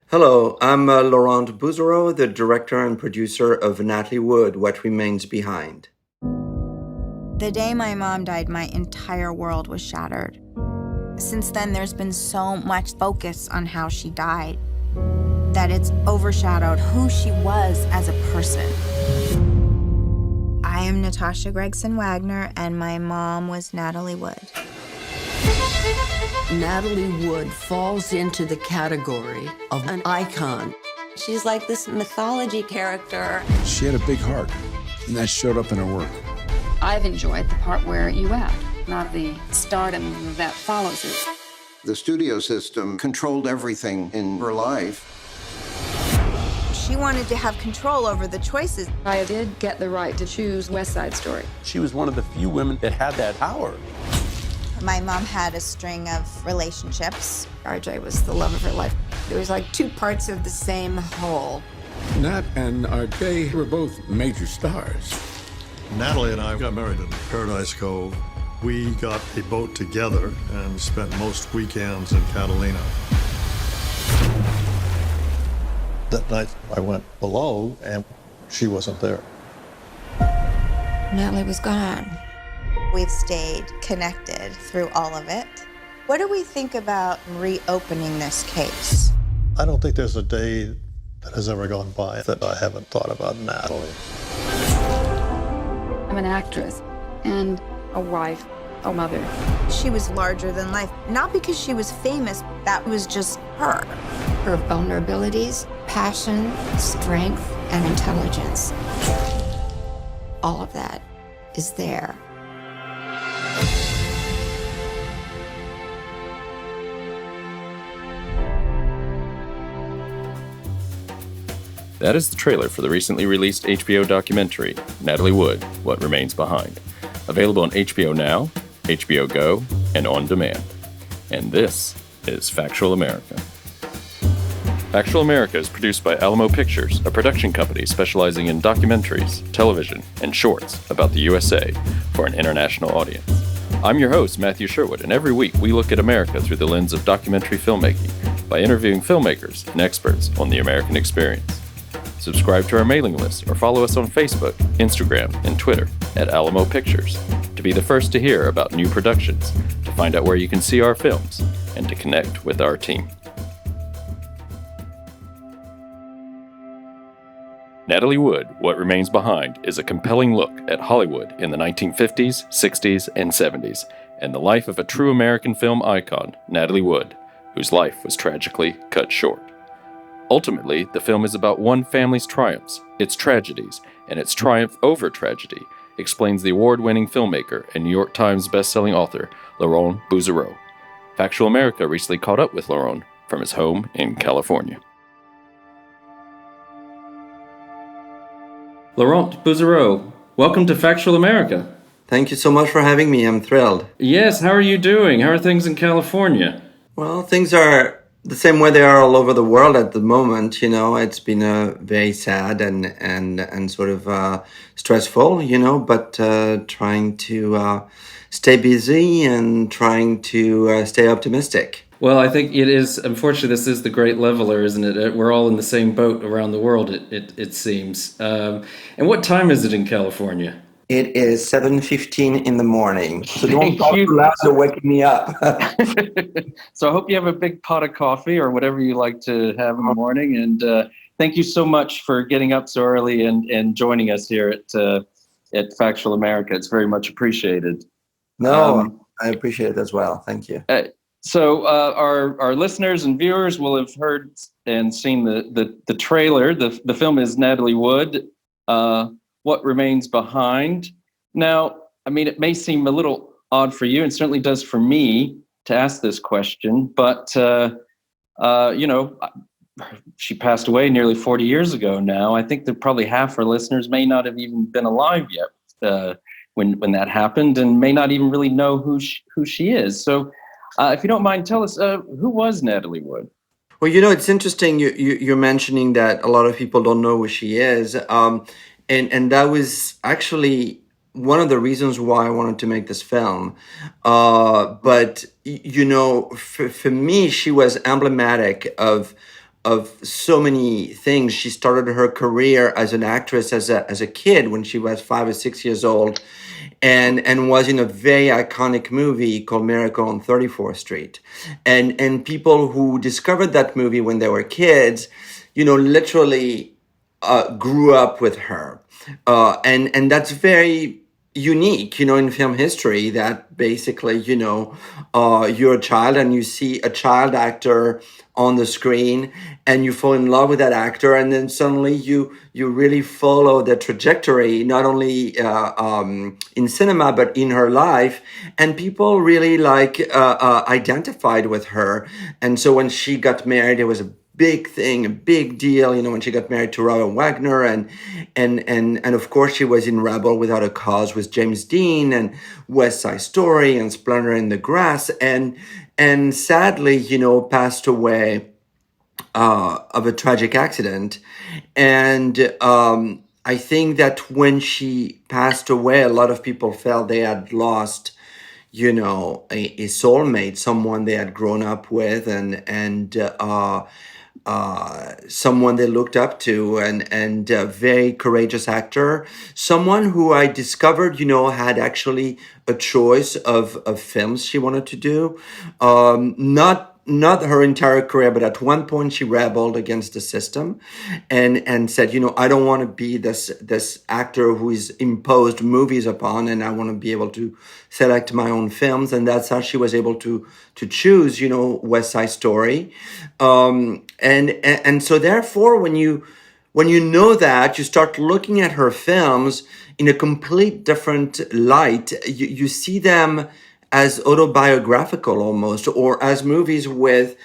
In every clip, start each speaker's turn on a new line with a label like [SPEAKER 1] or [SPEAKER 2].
[SPEAKER 1] Hello, I'm Laurent Bouzereau, the director and producer of Natalie Wood, What Remains Behind.
[SPEAKER 2] The day my mom died, my entire world was shattered. Since then, there's been so much focus on how she died that it's overshadowed who she was as a person. I am Natasha Gregson Wagner, and my mom was Natalie Wood.
[SPEAKER 3] Natalie Wood falls into the category of an icon.
[SPEAKER 2] She's like this mythology character.
[SPEAKER 4] She had a big heart, and that showed up in her work.
[SPEAKER 5] I've enjoyed the part where you act, not the stardom that follows it.
[SPEAKER 6] The studio system controlled everything in her life.
[SPEAKER 2] She wanted to have control over the choices.
[SPEAKER 5] I did get the right to choose West Side Story.
[SPEAKER 7] She was one of the few women that had that power.
[SPEAKER 2] My mom had a string of relationships.
[SPEAKER 8] RJ was the love of her life. There was like two parts of the same whole.
[SPEAKER 4] Nat and RJ were both major stars.
[SPEAKER 9] Natalie and I got married in Paradise Cove. We got a boat together and spent most weekends in Catalina. That night I went below and she wasn't there.
[SPEAKER 8] Natalie was gone.
[SPEAKER 2] We've stayed connected through all of it. What do we think about reopening this case?
[SPEAKER 9] I don't think there's a day that has ever gone by that I haven't thought about Natalie.
[SPEAKER 5] I'm an actress and a wife, a mother.
[SPEAKER 2] She was larger than life, not because she was famous, that was just her.
[SPEAKER 8] Her vulnerabilities, passion, strength, and intelligence. All of that is there.
[SPEAKER 10] That is the trailer for the recently released HBO documentary, Natalie Wood, What Remains Behind. Available on HBO Now, HBO Go, and on demand. And this is Factual America. Factual America is produced by Alamo Pictures, a production company specializing in documentaries, television, and shorts about the USA for an international audience. I'm your host, Matthew Sherwood, and every week we look at America through the lens of documentary filmmaking by interviewing filmmakers and experts on the American experience. Subscribe to our mailing list or follow us on Facebook, Instagram, and Twitter at Alamo Pictures to be the first to hear about new productions, to find out where you can see our films, and to connect with our team. Natalie Wood, What Remains Behind is a compelling look at Hollywood in the 1950s, 60s, and 70s, and the life of a true American film icon, Natalie Wood, whose life was tragically cut short. Ultimately, the film is about one family's triumphs, its tragedies, and its triumph over tragedy, explains the award-winning filmmaker and New York Times best-selling author, Laurent Bouzereau. Factual America recently caught up with Laurent from his home in California. Laurent Bouzereau, welcome to Factual America.
[SPEAKER 1] Thank you so much for having me. I'm thrilled.
[SPEAKER 10] Yes, how are you doing? How are things in California?
[SPEAKER 1] Well, things are the same way they are all over the world at the moment. You know, it's been very sad and sort of stressful, you know, but trying to stay busy and trying to stay optimistic.
[SPEAKER 10] Well, I think it is, unfortunately, this is the great leveler, isn't it? We're all in the same boat around the world, it seems. And what time is it in California?
[SPEAKER 1] It is 7:15 in the morning, so don't talk too loud, you're waking me up.
[SPEAKER 10] So I hope you have a big pot of coffee or whatever you like to have in the morning. And thank you so much for getting up so early and joining us here at Factual America. It's very much appreciated.
[SPEAKER 1] No, I appreciate it as well. Thank you.
[SPEAKER 10] So our listeners and viewers will have heard and seen the trailer. The film is Natalie Wood, What Remains Behind. Now, I mean, it may seem a little odd for you, and certainly does for me, to ask this question, but, you know, she passed away nearly 40 years ago now. I think that probably half our listeners may not have even been alive yet when that happened, and may not even really know who she is. So if you don't mind, tell us, who was Natalie Wood?
[SPEAKER 1] Well, you know, it's interesting you're mentioning that a lot of people don't know who she is. And that was actually one of the reasons why I wanted to make this film. But, you know, for me, she was emblematic of of so many things. She started her career as an actress as a kid when she was 5 or 6 years old, and was in a very iconic movie called Miracle on 34th Street. And people who discovered that movie when they were kids, literally grew up with her. And that's very unique, in film history, that basically, you're a child and you see a child actor on the screen and you fall in love with that actor, and then suddenly you really follow the trajectory, not only in cinema but in her life, and people really identified with her. And so when she got married, it was a big thing, a big deal, when she got married to Robert Wagner, and of course she was in Rebel Without a Cause with James Dean, and West Side Story, and Splendor in the Grass, and sadly, passed away of a tragic accident. And I think that when she passed away, a lot of people felt they had lost a soulmate, someone they had grown up with, and someone they looked up to, and a very courageous actor, someone who I discovered, had actually a choice of films she wanted to do. Not her entire career, but at one point she rebelled against the system and said, I don't want to be this actor who is imposed movies upon, and I want to be able to select my own films. And that's how she was able to choose, West Side Story. And so therefore, when you know that, you start looking at her films in a complete different light. You see them as autobiographical almost, or as movies with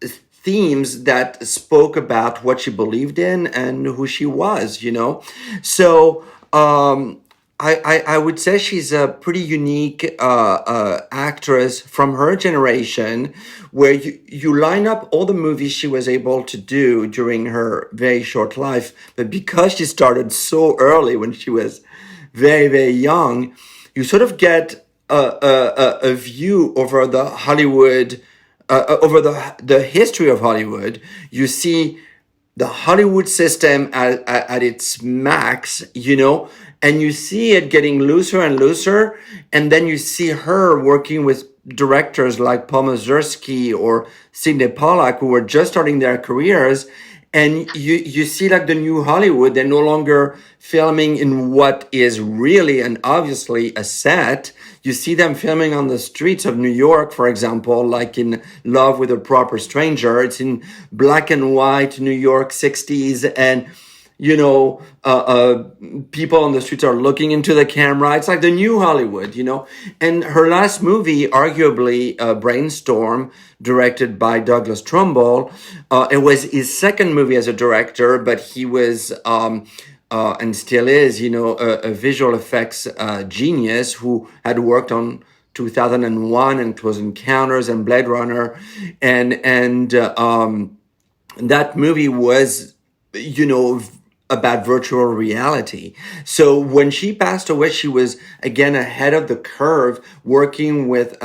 [SPEAKER 1] themes that spoke about what she believed in and who she was, So I would say she's a pretty unique actress from her generation, where you line up all the movies she was able to do during her very short life, but because she started so early when she was very, very young, you sort of get a view over the Hollywood, over the history of Hollywood. You see the Hollywood system at its max, and you see it getting looser and looser. And then you see her working with directors like Paul Mazursky or Sidney Pollack, who were just starting their careers. And you see the new Hollywood, they're no longer filming in what is really and obviously a set. You see them filming on the streets of New York, for example, like in Love with a Proper Stranger. It's in black and white New York 60s. And, people on the streets are looking into the camera. It's like the new Hollywood, And her last movie, arguably Brainstorm, directed by Douglas Trumbull, it was his second movie as a director, but he was, and still is, a visual effects genius who had worked on 2001 and Close Encounters and Blade Runner. And that movie was, about virtual reality. So when she passed away, she was again ahead of the curve, working with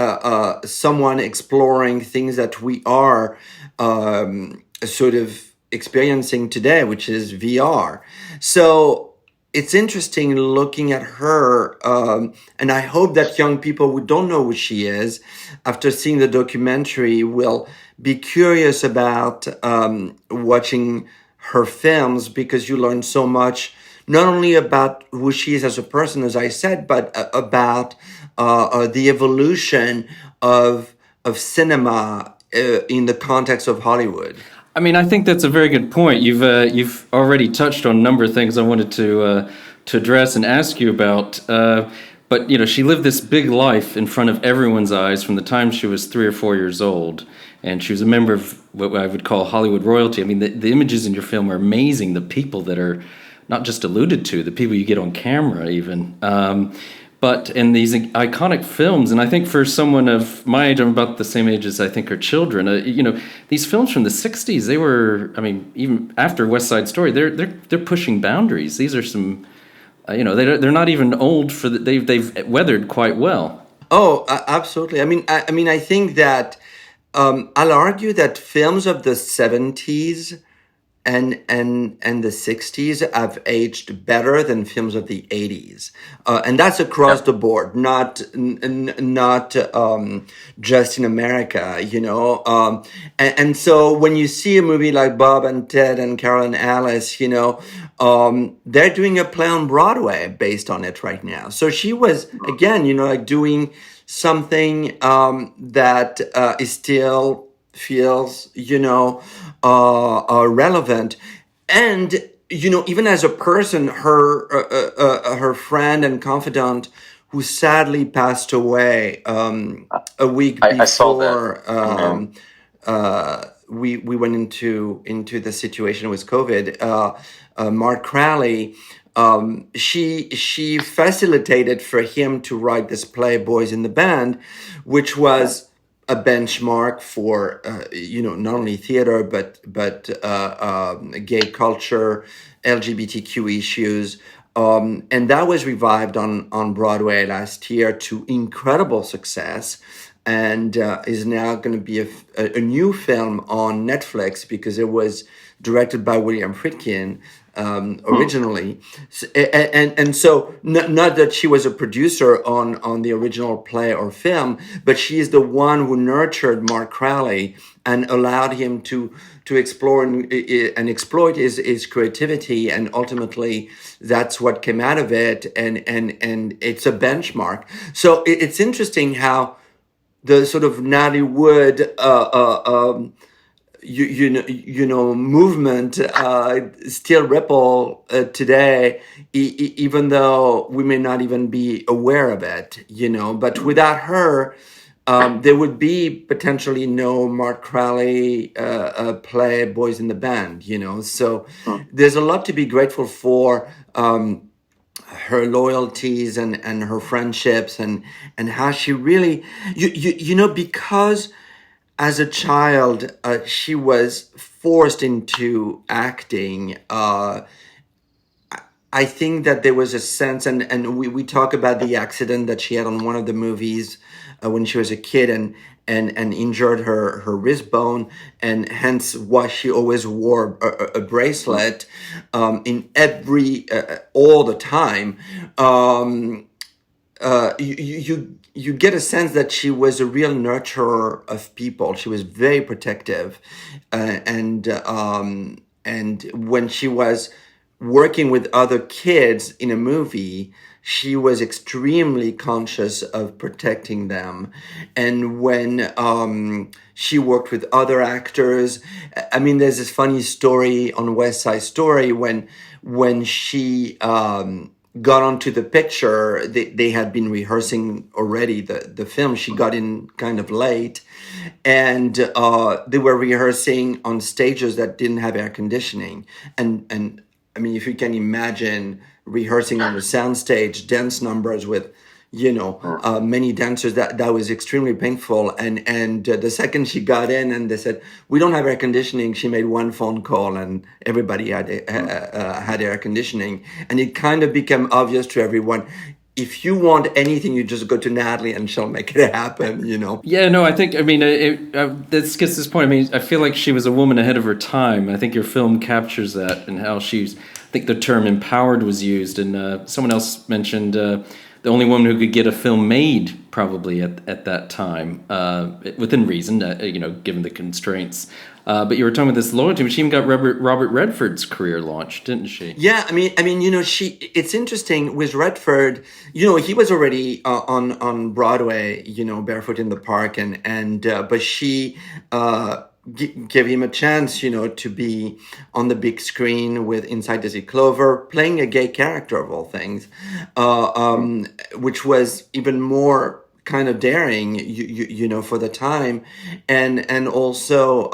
[SPEAKER 1] someone exploring things that we are sort of experiencing today, which is VR. So it's interesting looking at her, and I hope that young people who don't know who she is, after seeing the documentary, will be curious about watching her films, because you learn so much, not only about who she is as a person, as I said, but about the evolution of cinema in the context of Hollywood.
[SPEAKER 10] I mean, I think that's a very good point. You've already touched on a number of things I wanted to address and ask you about. But she lived this big life in front of everyone's eyes from the time she was 3 or 4 years old. And she was a member of what I would call Hollywood royalty. I mean, the images in your film are amazing. The people that are not just alluded to, the people you get on camera even. But in these iconic films, and I think for someone of my age, I'm about the same age as I think her children, these films from the 60s, they were, I mean, even after West Side Story, they're pushing boundaries. These are some, they're not even old they've weathered quite well.
[SPEAKER 1] Oh, absolutely. I mean, I think that I'll argue that films of the 70s and the 60s have aged better than films of the 80s, and that's across the board, not just in America, and so when you see a movie like Bob and Ted and Carol and Alice, they're doing a play on Broadway based on it right now. So she was again, like doing something that is still feels, relevant. And, even as a person, her friend and confidant who sadly passed away a week before
[SPEAKER 11] I saw that.
[SPEAKER 1] We went into the situation with COVID, Mark Crowley, she facilitated for him to write this play, Boys in the Band, which was a benchmark for not only theater but gay culture, LGBTQ issues, and that was revived on Broadway last year to incredible success, and is now going to be a new film on Netflix because it was directed by William Friedkin originally, and so not that she was a producer on the original play or film, but she is the one who nurtured Mark Crowley and allowed him to explore and exploit his creativity, and ultimately that's what came out of it, and it's a benchmark. So it's interesting how the sort of Natalie Wood movement still ripple today, even though we may not even be aware of it, but without her, there would be potentially no Mark Crowley play Boys in the Band, so there's a lot to be grateful for, her loyalties and her friendships, and how she really, because as a child, she was forced into acting. I think that there was a sense, and we talk about the accident that she had on one of the movies when she was a kid, and injured her wrist bone, and hence why she always wore a bracelet in every all the time. You get a sense that she was a real nurturer of people. She was very protective, and when she was working with other kids in a movie, she was extremely conscious of protecting them. And when she worked with other actors, I mean, there's this funny story on West Side Story when she got onto the picture. They had been rehearsing already the film. She got in kind of late, and they were rehearsing on stages that didn't have air conditioning. And I mean, if you can imagine rehearsing on a soundstage, dance numbers with, many dancers, that was extremely painful. And the second she got in and they said, we don't have air conditioning, she made one phone call and everybody had air conditioning. And it kind of became obvious to everyone, if you want anything, you just go to Natalie and she'll make it happen,
[SPEAKER 12] Yeah, no, I think, this gets to this point. I mean, I feel like she was a woman ahead of her time. I think your film captures that, and how she's, I think the term empowered was used, and someone else mentioned the only woman who could get a film made probably at that time, within reason, given the constraints. But you were talking about this loyalty. She even got Robert Redford's career launched, didn't she?
[SPEAKER 1] Yeah, I mean, it's interesting with Redford. He was already on Broadway, Barefoot in the Park, but she gave him a chance, to be on the big screen with Inside Daisy Clover, playing a gay character of all things, which was even more kind of daring, for the time, and also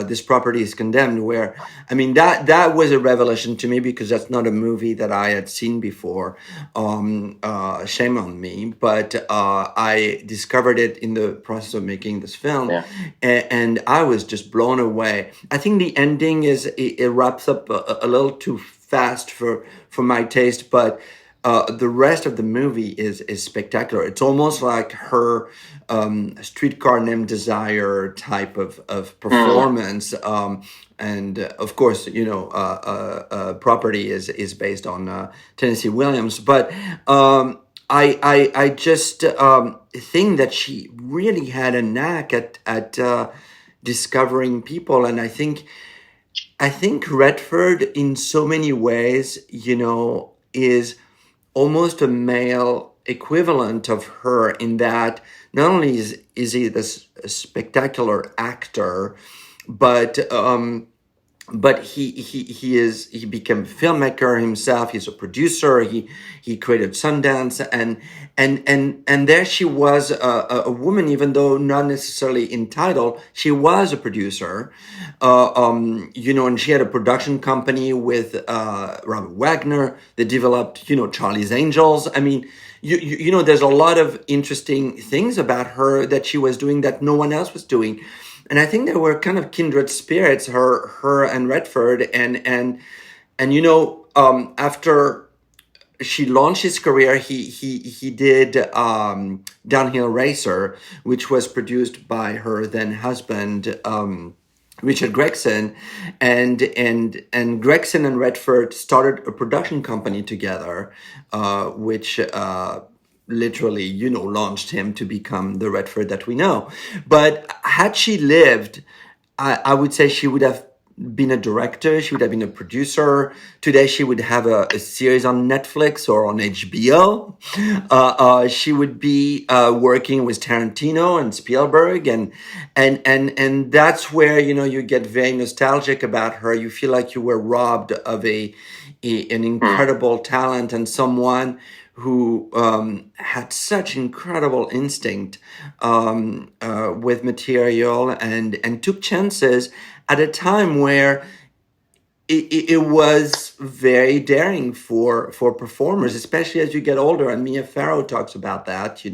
[SPEAKER 1] This Property is Condemned, where, I mean, that was a revelation to me, because that's not a movie that I had seen before. Shame on me, but I discovered it in the process of making this film, and I was just blown away. I think the ending it wraps up a little too fast for my taste, but the rest of the movie is spectacular. It's almost like her Streetcar Named Desire type of performance. And of course, Property is based on Tennessee Williams. But I just think that she really had a knack at discovering people, and I think Redford, in so many ways, is almost a male equivalent of her, in that not only is he this spectacular actor, but he became a filmmaker himself. He's a producer. He created Sundance, and there she was, a woman, even though not necessarily entitled. She was a producer, and she had a production company with Robert Wagner. They developed, Charlie's Angels. I mean, there's a lot of interesting things about her that she was doing that no one else was doing. And I think they were kind of kindred spirits, her and Redford, and after she launched his career, he did Downhill Racer, which was produced by her then husband, Richard Gregson, and Gregson and Redford started a production company together, which literally, launched him to become the Redford that we know. But had she lived, I would say she would have been a director. She would have been a producer. Today, she would have a series on Netflix or on HBO. She would be working with Tarantino and Spielberg, and that's where you get very nostalgic about her. You feel like you were robbed of an incredible talent and someone who had such incredible instinct with material and took chances at a time where it was very daring for performers, especially as you get older. And Mia Farrow talks about that,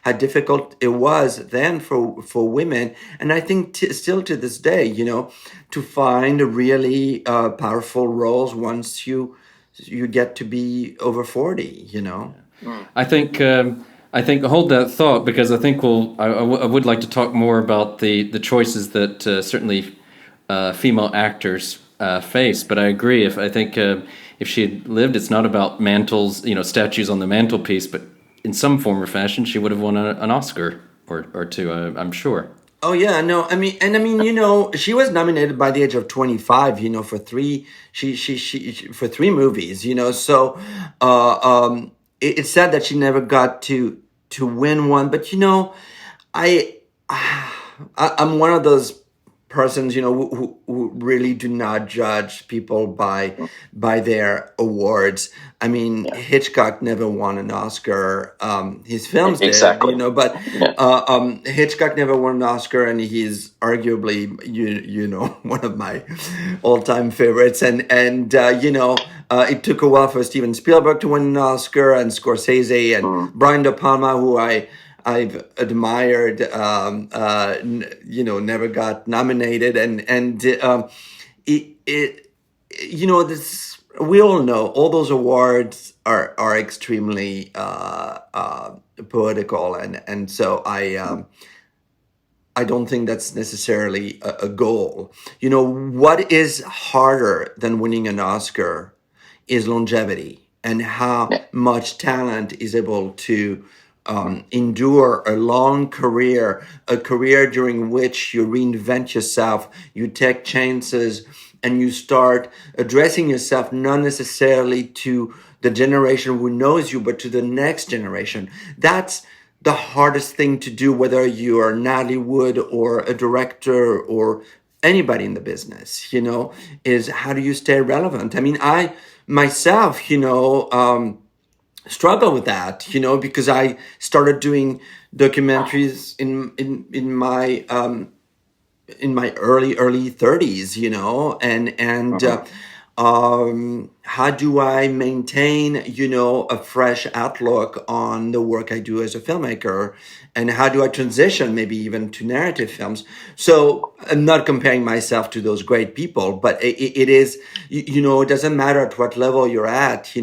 [SPEAKER 1] how difficult it was then for women. And I think still to this day, to find really powerful roles once you get to be over 40,
[SPEAKER 12] I think hold that thought, because I think I would like to talk more about the choices that certainly female actors face. But I agree. I think if she had lived, it's not about mantles, statues on the mantelpiece, but in some form or fashion, she would have won an Oscar or two, I'm sure.
[SPEAKER 1] Oh yeah, no, I mean, she was nominated by the age of 25, for three movies, so it's sad that she never got to win one. But I'm one of those persons, who really do not judge people by their awards. I mean, Hitchcock never won an Oscar. His films did, but Hitchcock never won an Oscar, and he's arguably, one of my all-time favorites. And it took a while for Steven Spielberg to win an Oscar, and Scorsese, and Brian De Palma, who I've admired, never got nominated, and this, we all know all those awards are extremely poetical, and so I don't think that's necessarily a goal. What is harder than winning an Oscar is longevity, and how much talent is able to endure a long career, a career during which you reinvent yourself, you take chances, and you start addressing yourself not necessarily to the generation who knows you, but to the next generation. That's the hardest thing to do, whether you are Natalie Wood or a director or anybody in the business, is how do you stay relevant? I mean, I myself, struggle with that, because I started doing documentaries in my early 30s, and how do I maintain, a fresh outlook on the work I do as a filmmaker, and how do I transition maybe even to narrative films? So I'm not comparing myself to those great people, but it is, it doesn't matter at what level you're at,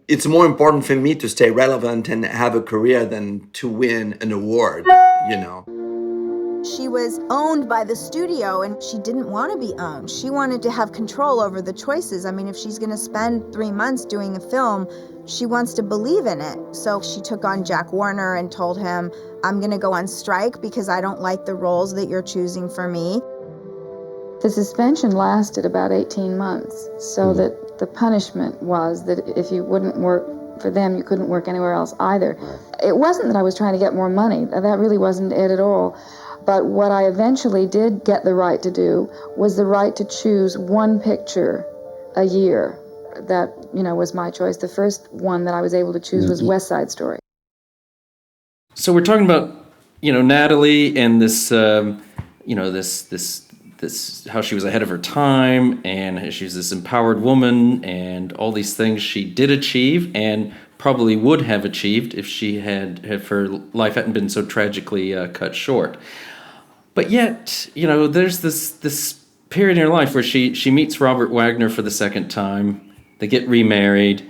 [SPEAKER 1] it's more important for me to stay relevant and have a career than to win an award, you know.
[SPEAKER 2] She was owned by the studio, and she didn't want to be owned. She wanted to have control over the choices. I mean, if she's going to spend 3 months doing a film, she wants to believe in it. So she took on Jack Warner and told him, I'm going to go on strike because I don't like the roles that you're choosing for me.
[SPEAKER 13] The suspension lasted about 18 months, so that the punishment was that if you wouldn't work for them, you couldn't work anywhere else either. It wasn't that I was trying to get more money. That really wasn't it at all. But what I eventually did get the right to do was the right to choose one picture a year. That, was my choice. The first one that I was able to choose was West Side Story.
[SPEAKER 12] So we're talking about, Natalie and this, this how she was ahead of her time, and she's this empowered woman, and all these things she did achieve, and probably would have achieved if if her life hadn't been so tragically cut short. But yet, there's this period in her life where she meets Robert Wagner for the second time. They get remarried,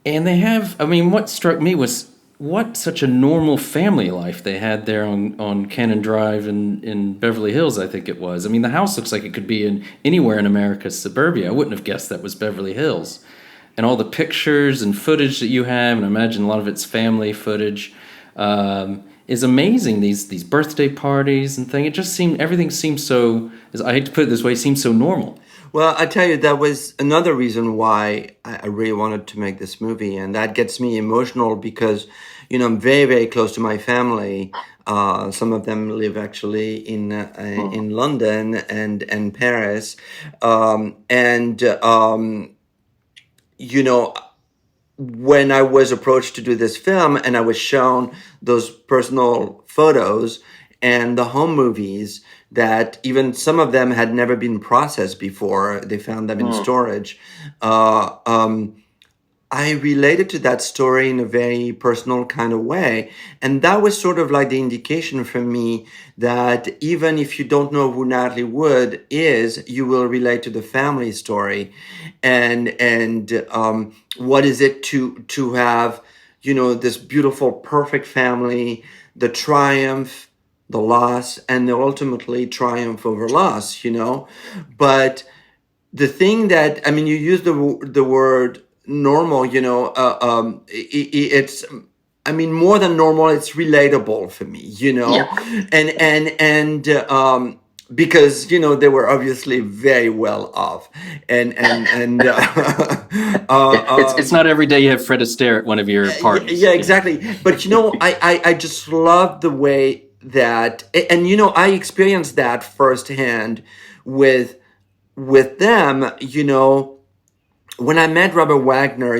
[SPEAKER 12] and they have, what struck me was what such a normal family life they had there on Cannon Drive in Beverly Hills, I think it was. The house looks like it could be anywhere in America's suburbia. I wouldn't have guessed that was Beverly Hills. And all the pictures and footage that you have, and I imagine a lot of it's family footage, is amazing. These birthday parties and things. It just everything seems so, I hate to put it this way, seems so normal.
[SPEAKER 1] Well, I tell you, that was another reason why I really wanted to make this movie, and that gets me emotional because, I'm very, very close to my family. Some of them live actually in London and Paris, when I was approached to do this film and I was shown those personal photos and the home movies that even some of them had never been processed before, they found them in storage. I related to that story in a very personal kind of way. And that was sort of like the indication for me that even if you don't know who Natalie Wood is, you will relate to the family story. And what is it to have, this beautiful, perfect family, the triumph, the loss, and the ultimately triumph over loss, But the thing that, you use the word normal, it's, more than normal, it's relatable for me,
[SPEAKER 11] Yeah.
[SPEAKER 1] and because, they were obviously very well off and
[SPEAKER 12] it's not every day you have Fred Astaire at one of your parties.
[SPEAKER 1] Yeah, exactly. But, I just love the way that, and, I experienced that firsthand with them, when I met Robert Wagner,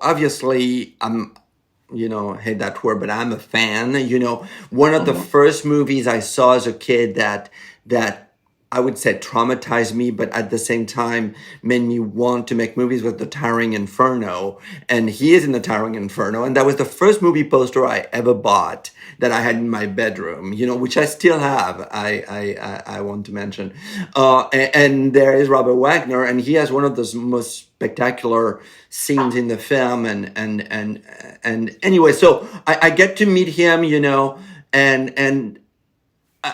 [SPEAKER 1] obviously I'm, hate that word, but I'm a fan. One of the first movies I saw as a kid that I would say traumatized me, but at the same time made me want to make movies was The Towering Inferno. And he is in The Towering Inferno. And that was the first movie poster I ever bought that I had in my bedroom, which I still have, I want to mention. And there is Robert Wagner, and he has one of those most spectacular scenes in the film. And anyway, so I get to meet him, and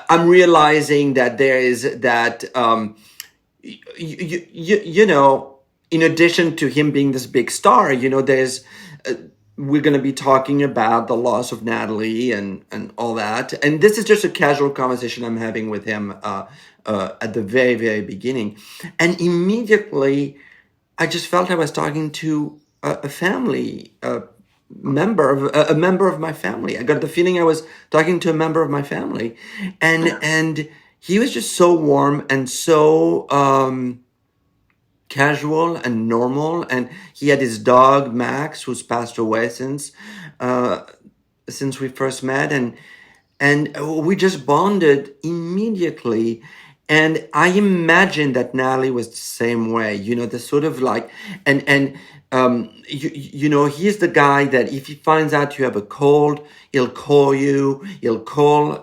[SPEAKER 1] I'm realizing that there is that, in addition to him being this big star, there's, we're going to be talking about the loss of Natalie and all that. And this is just a casual conversation I'm having with him at the very, very beginning. And immediately, I just felt I was talking to a family member of my family. I got the feeling I was talking to a member of my family, and he was just so warm and so casual and normal. And he had his dog Max, who's passed away since we first met, and we just bonded immediately. And I imagine that Natalie was the same way, the sort of like, he's the guy that if he finds out you have a cold, he'll call you,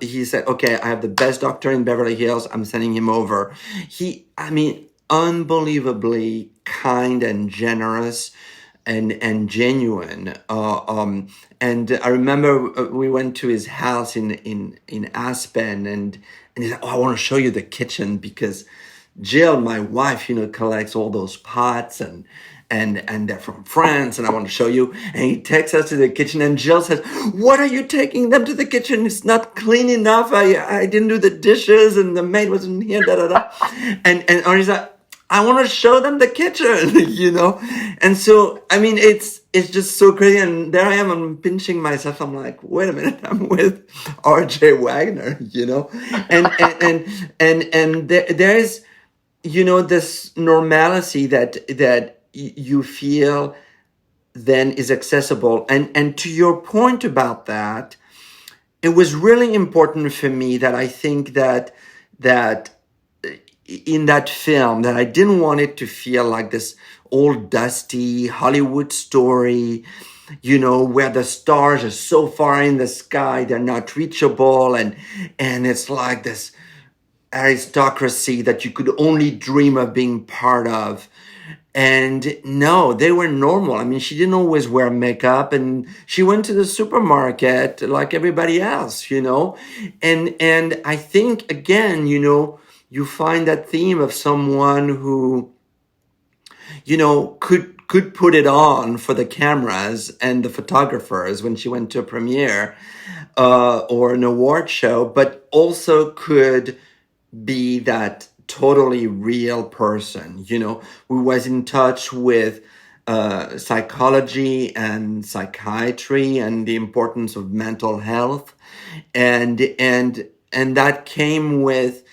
[SPEAKER 1] he said, okay, I have the best doctor in Beverly Hills, I'm sending him over. Unbelievably kind and generous and genuine. And I remember we went to his house in Aspen, and he said, "Oh, I want to show you the kitchen because Jill, my wife, collects all those pots and they're from France, and I want to show you." And he takes us to the kitchen, and Jill says, "What are you taking them to the kitchen? It's not clean enough. I didn't do the dishes, and the maid wasn't here, da da da." And Henri's like, "I want to show them the kitchen," And so, I mean, it's just so crazy. And there I am, I'm pinching myself. I'm like, wait a minute, I'm with R.J. Wagner, and there's, this normalcy that you feel then is accessible. And to your point about that, it was really important for me that I think that in that film, that I didn't want it to feel like this old dusty Hollywood story, where the stars are so far in the sky, they're not reachable. And it's like this aristocracy that you could only dream of being part of. And no, they were normal. I mean, she didn't always wear makeup, and she went to the supermarket like everybody else, And I think, again, you find that theme of someone who, could put it on for the cameras and the photographers when she went to a premiere or an award show, but also could be that totally real person, who was in touch with psychology and psychiatry and the importance of mental health, and that came with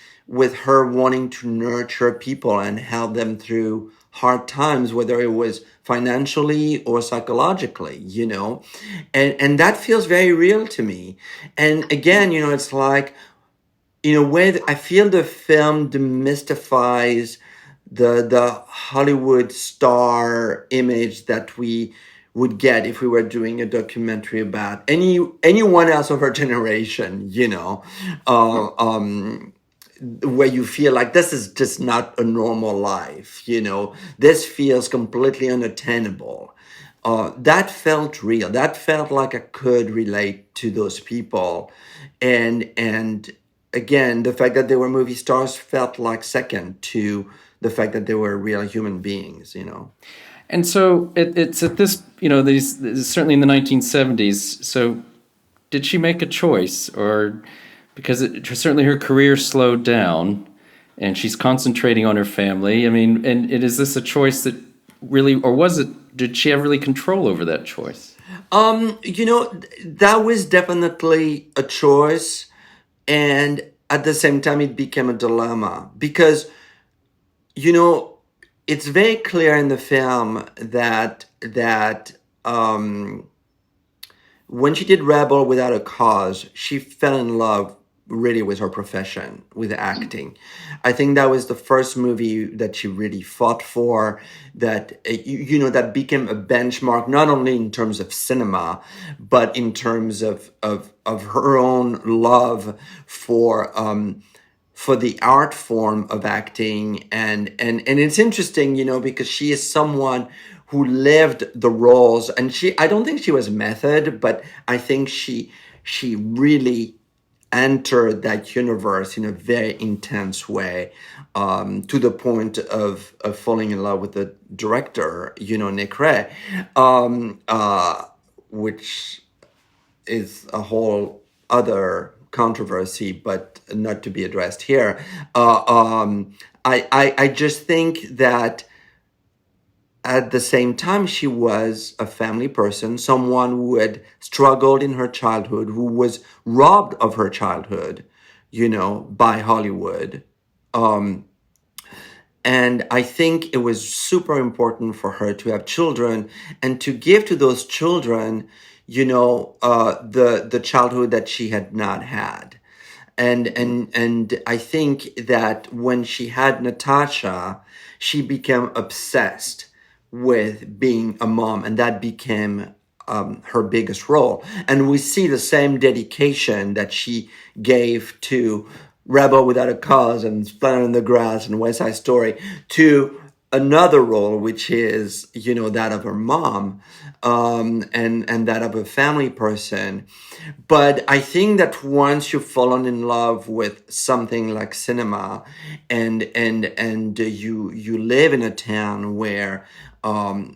[SPEAKER 1] her wanting to nurture people and help them through hard times, whether it was financially or psychologically, and that feels very real to me. And again, it's like, in a way, I feel the film demystifies the Hollywood star image that we would get if we were doing a documentary about anyone else of our generation, where you feel like this is just not a normal life, this feels completely unattainable. That felt real. That felt like I could relate to those people. And again, the fact that they were movie stars felt like second to the fact that they were real human beings,
[SPEAKER 12] And so it's at this, these certainly in the 1970s. So did she make a choice, or because certainly her career slowed down and she's concentrating on her family? I mean, and is this a choice that really, or did she have really control over that choice?
[SPEAKER 1] That was definitely a choice. And at the same time, it became a dilemma because, it's very clear in the film that when she did Rebel Without a Cause, she fell in love really with her profession, with acting. I think that was the first movie that she really fought for, that, that became a benchmark, not only in terms of cinema, but in terms of her own love for the art form of acting. And it's interesting, because she is someone who lived the roles, and I don't think she was method, but I think she really entered that universe in a very intense way, to the point of falling in love with the director, Nick Ray, which is a whole other controversy, but not to be addressed here. I just think that at the same time, she was a family person, someone who had struggled in her childhood, who was robbed of her childhood, by Hollywood. And I think it was super important for her to have children and to give to those children, the childhood that she had not had. And I think that when she had Natasha, she became obsessed with being a mom, and that became her biggest role. And we see the same dedication that she gave to Rebel Without a Cause and Splendor in the Grass and West Side Story to another role, which is, you know, that of her mom, and that of a family person. But I think that once you've fallen in love with something like cinema, and you live in a town where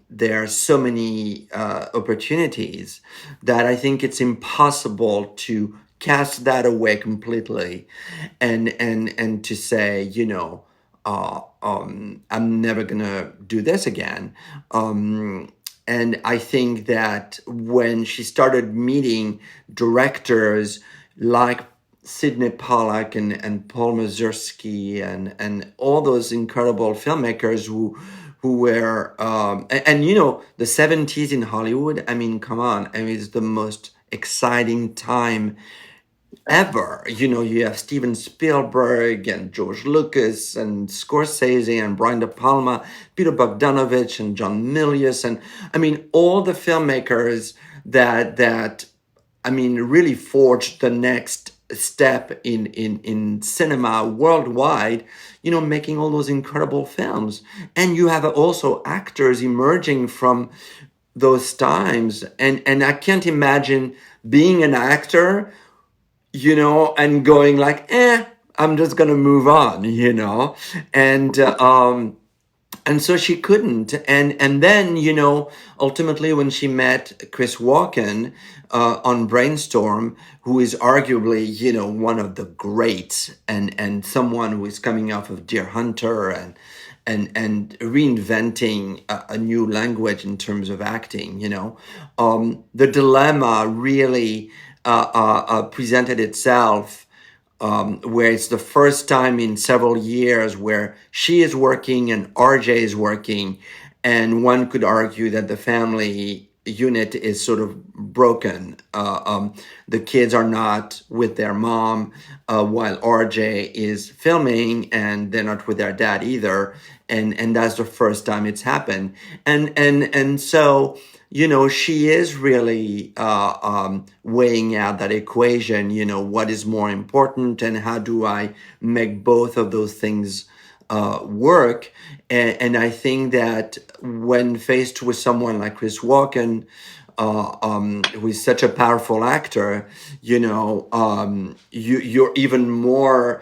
[SPEAKER 1] there are so many opportunities, that I think it's impossible to cast that away completely, and to say, you know, I'm never gonna do this again. And I think that when she started meeting directors like Sidney Pollack and Paul Mazursky and all those incredible filmmakers who were and you know, the 70s in Hollywood, I mean, come on, I mean, it's the most exciting time ever. You know, you have Steven Spielberg and George Lucas and Scorsese and Brian De Palma, Peter Bogdanovich and John Milius, and I mean all the filmmakers that I mean really forged the next step in cinema worldwide, you know, making all those incredible films. And you have also actors emerging from those times, and I can't imagine being an actor, you know, and going like, I'm just gonna move on, you know, and so she couldn't, and then, you know, ultimately when she met Chris Walken on Brainstorm, who is arguably, you know, one of the greats, and someone who is coming off of Deer Hunter and reinventing a new language in terms of acting, you know, the dilemma really presented itself, where it's the first time in several years where she is working and RJ is working, and one could argue that the family unit is sort of broken. The kids are not with their mom, while RJ is filming, and they're not with their dad either. And that's the first time it's happened. And so, you know, she is really weighing out that equation, you know, what is more important and how do I make both of those things work. And I think that when faced with someone like Chris Walken, who is such a powerful actor, you know, you're even more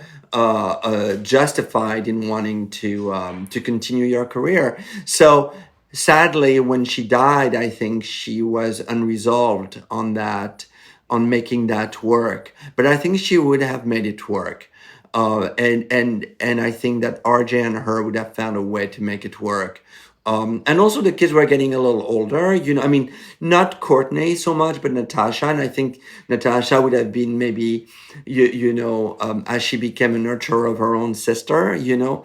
[SPEAKER 1] justified in wanting to continue your career. So sadly, when she died, I think she was unresolved on that, on making that work. But I think she would have made it work. And I think that RJ and her would have found a way to make it work. And also the kids were getting a little older, you know, I mean, not Courtney so much, but Natasha. And I think Natasha would have been maybe, you know, as she became a nurturer of her own sister, you know,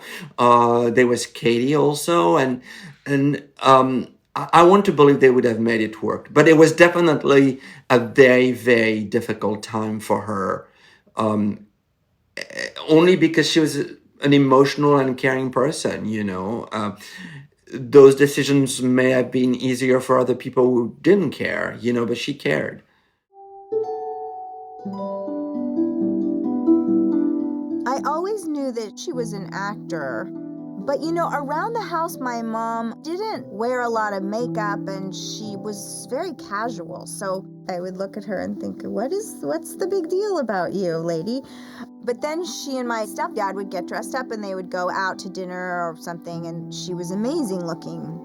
[SPEAKER 1] there was Katie also. And I want to believe they would have made it work, but it was definitely a very, very difficult time for her. Only because she was an emotional and caring person, you know. Those decisions may have been easier for other people who didn't care, you know, but she cared.
[SPEAKER 2] I always knew that she was an actor, but you know, around the house, my mom didn't wear a lot of makeup and she was very casual. So I would look at her and think, what's the big deal about you, lady? But then she and my stepdad would get dressed up and they would go out to dinner or something, and she was amazing looking.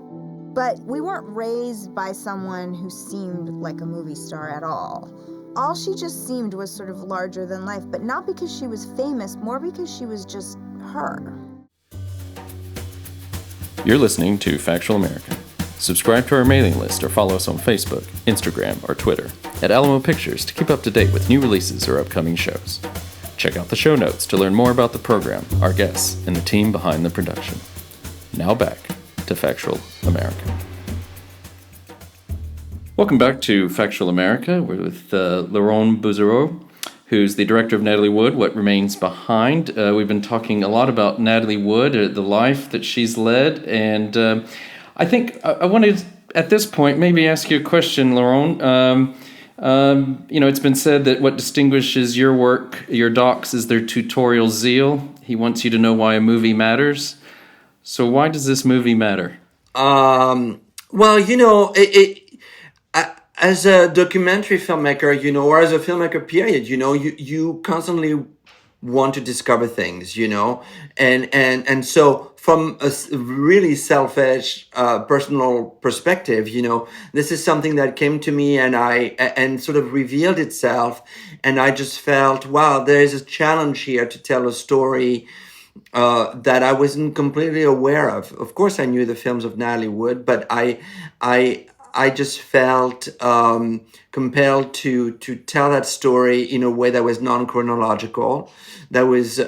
[SPEAKER 2] But we weren't raised by someone who seemed like a movie star at all. All she just seemed was sort of larger than life, but not because she was famous, more because she was just her.
[SPEAKER 10] You're listening to Factual America. Subscribe to our mailing list or follow us on Facebook, Instagram, or Twitter at Alamo Pictures to keep up to date with new releases or upcoming shows. Check out the show notes to learn more about the program, our guests, and the team behind the production. Now back to Factual America. Welcome back to Factual America. We're with Laurent Bouzereau, who's the director of Natalie Wood, What Remains Behind. We've been talking a lot about Natalie Wood, the life that she's led, and I think I wanted, at this point, maybe ask you a question, Laurent. You know, it's been said that what distinguishes your work, your docs, is their tutorial zeal. He wants you to know why a movie matters.
[SPEAKER 12] So why does this movie matter?
[SPEAKER 1] Well, as a documentary filmmaker, or as a filmmaker, period, you constantly want to discover things, and so from a really selfish, personal perspective, this is something that came to me and sort of revealed itself, and I just felt, wow, there is a challenge here to tell a story that I wasn't completely aware of. Of course, I knew the films of Natalie Wood, but I just felt compelled to tell that story in a way that was non-chronological, that was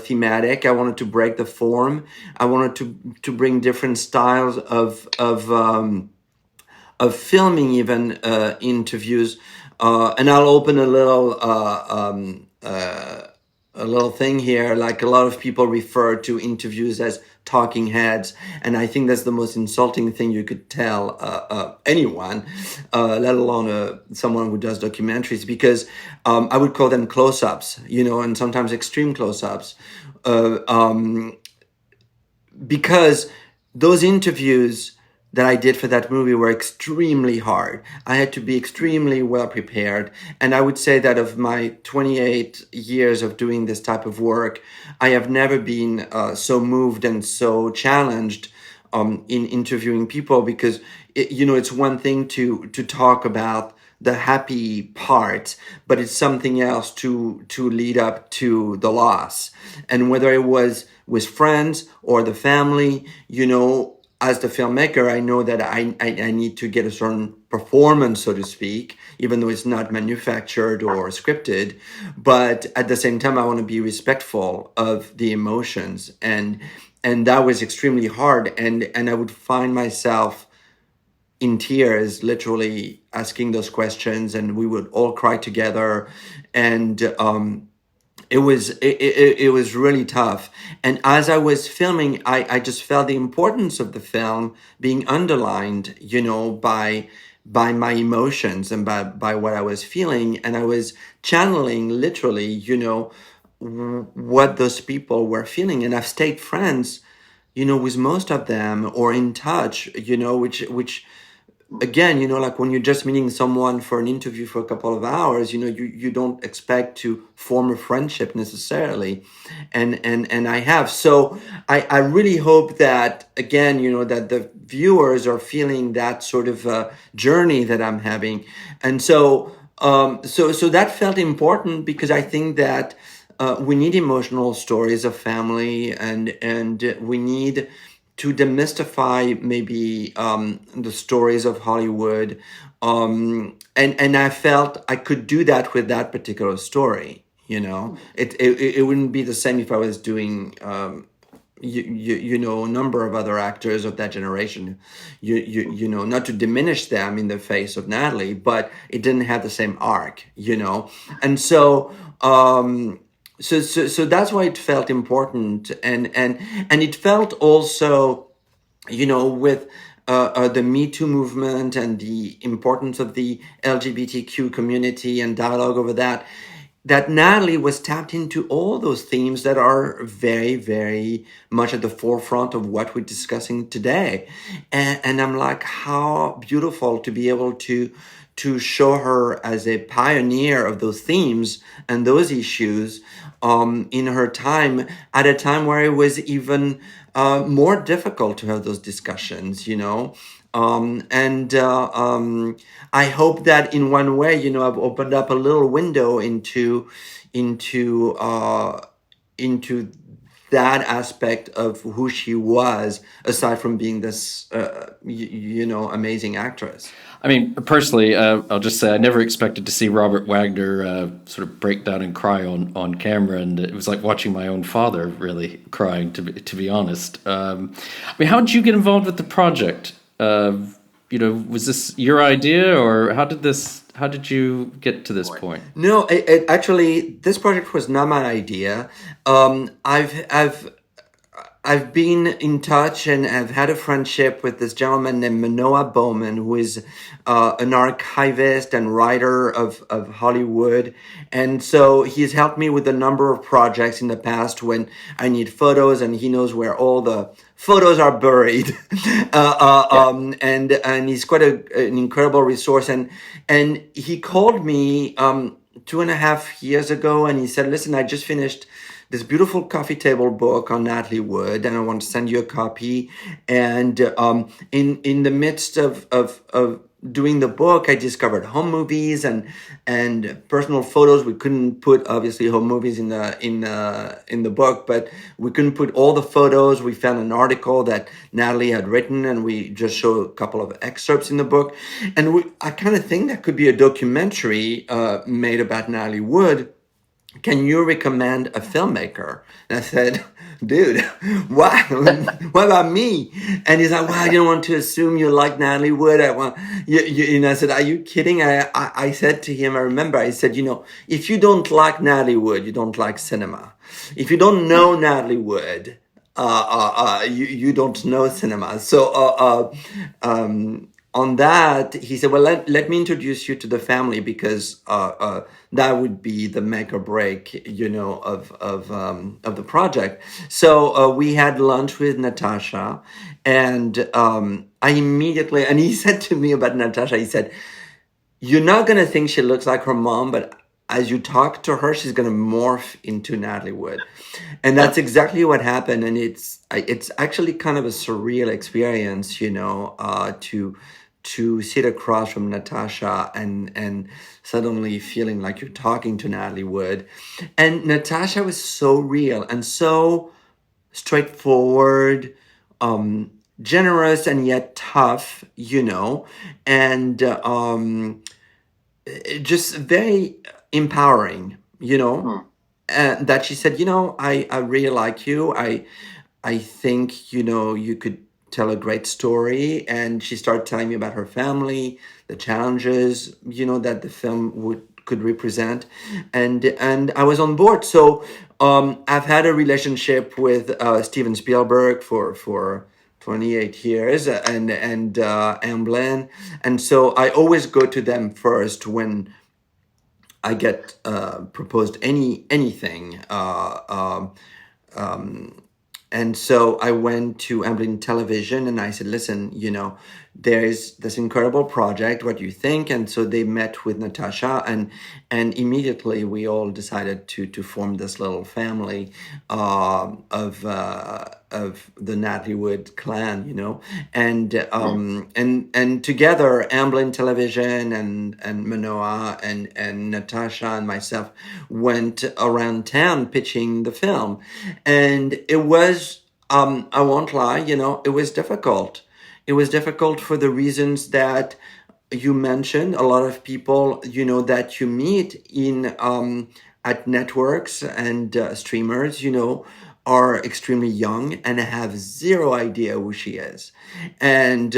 [SPEAKER 1] thematic. I wanted to break the form. I wanted to bring different styles of filming, even interviews. And I'll open a little thing here. Like, a lot of people refer to interviews as talking heads, and I think that's the most insulting thing you could tell anyone, let alone someone who does documentaries, because I would call them close-ups, and sometimes extreme close-ups, because those interviews that I did for that movie were extremely hard. I had to be extremely well prepared. And I would say that of my 28 years of doing this type of work, I have never been so moved and so challenged in interviewing people, because, it's one thing to talk about the happy part, but it's something else to lead up to the loss. And whether it was with friends or the family, as the filmmaker, I know that I need to get a certain performance, so to speak, even though it's not manufactured or scripted. But at the same time, I want to be respectful of the emotions. And that was extremely hard. And I would find myself in tears, literally asking those questions, and we would all cry together. And it was really tough. And as I was filming, I just felt the importance of the film being underlined, by my emotions and by what I was feeling. And I was channeling literally, what those people were feeling. And I've stayed friends, with most of them, or in touch, which again, like when you're just meeting someone for an interview for a couple of hours, you don't expect to form a friendship necessarily. And I have. So I really hope that, again, that the viewers are feeling that sort of journey that I'm having. And so that felt important, because I think that we need emotional stories of family, and we need to demystify maybe the stories of Hollywood. And I felt I could do that with that particular story. It wouldn't be the same if I was doing, a number of other actors of that generation, not to diminish them in the face of Natalie, but it didn't have the same arc, And so, So that's why it felt important, and it felt also, with the Me Too movement and the importance of the LGBTQ community and dialogue over that Natalie was tapped into all those themes that are very, very much at the forefront of what we're discussing today. And I'm like, how beautiful to be able to show her as a pioneer of those themes and those issues in her time, at a time where it was even more difficult to have those discussions, I hope that in one way, I've opened up a little window into that aspect of who she was, aside from being this, amazing actress.
[SPEAKER 12] I mean, personally, I'll just say I never expected to see Robert Wagner sort of break down and cry on camera, and it was like watching my own father really crying, to be honest. I mean, how did you get involved with the project? Was this your idea, or how did you get to this point?
[SPEAKER 1] No, actually, this project was not my idea. I've been in touch and I've had a friendship with this gentleman named Manoah Bowman, who is an archivist and writer of Hollywood. And so he's helped me with a number of projects in the past when I need photos, and he knows where all the photos are buried. And he's quite an incredible resource. And he called me 2.5 years ago, and he said, listen, I just finished this beautiful coffee table book on Natalie Wood, and I want to send you a copy. And in the midst of doing the book, I discovered home movies and personal photos. We couldn't put obviously home movies in the book, but we couldn't put all the photos. We found an article that Natalie had written, and we just show a couple of excerpts in the book. And I kind of think that could be a documentary made about Natalie Wood. Can you recommend a filmmaker? And I said, dude, what? What about me? And he's like, well, I didn't want to assume you like Natalie Wood. And I said, are you kidding? I said to him, I remember, I said, if you don't like Natalie Wood, you don't like cinema. If you don't know Natalie Wood, you don't know cinema. So, on that, he said, well, let me introduce you to the family, because that would be the make or break, of the project. So we had lunch with Natasha, and I immediately, and he said to me about Natasha, he said, you're not going to think she looks like her mom, but as you talk to her, she's going to morph into Natalie Wood. And that's exactly what happened. And it's actually kind of a surreal experience, to sit across from Natasha and suddenly feeling like you're talking to Natalie Wood. And Natasha was so real and so straightforward, generous and yet tough, and just very empowering, that she said, I really like you. I think, you could tell a great story. And she started telling me about her family, the challenges, that the film could represent. And I was on board. So I've had a relationship with Steven Spielberg for 28 years and Amblin. And so I always go to them first when I get proposed anything. And so I went to Amblin Television and I said, listen, there's this incredible project. What do you think? And so they met with Natasha, and immediately we all decided to form this little family of the Natalie Wood clan, and together Amblin Television and Manoah and Natasha and myself went around town pitching the film, and it was I won't lie, it was difficult. It was difficult for the reasons that you mentioned. A lot of people, that you meet in at networks and streamers, are extremely young and have zero idea who she is. And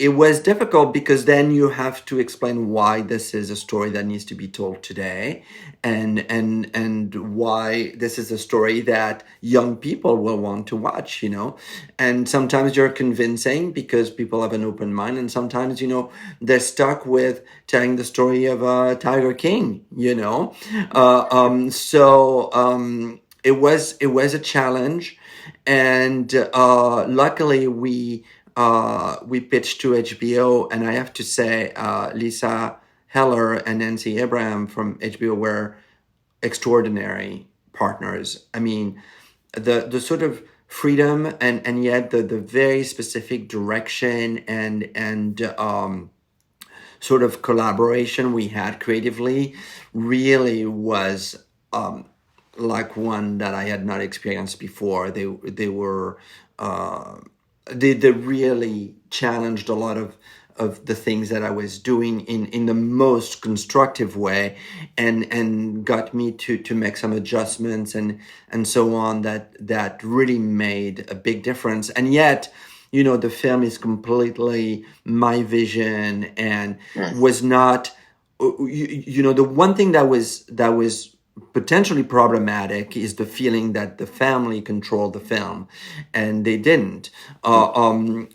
[SPEAKER 1] it was difficult because then you have to explain why this is a story that needs to be told today, and why this is a story that young people will want to watch, and sometimes you're convincing because people have an open mind, and sometimes, they're stuck with telling the story of Tiger King, it was a challenge, and luckily we pitched to HBO, and I have to say, Lisa Heller and Nancy Abraham from HBO were extraordinary partners. I mean, the sort of freedom and yet the very specific direction and sort of collaboration we had creatively really was like one that I had not experienced before. They were. They really challenged a lot of the things that I was doing in the most constructive way, and got me to make some adjustments and so on that really made a big difference. And yet, the film is completely my vision and was not, the one thing that was potentially problematic is the feeling that the family controlled the film, and they didn't. I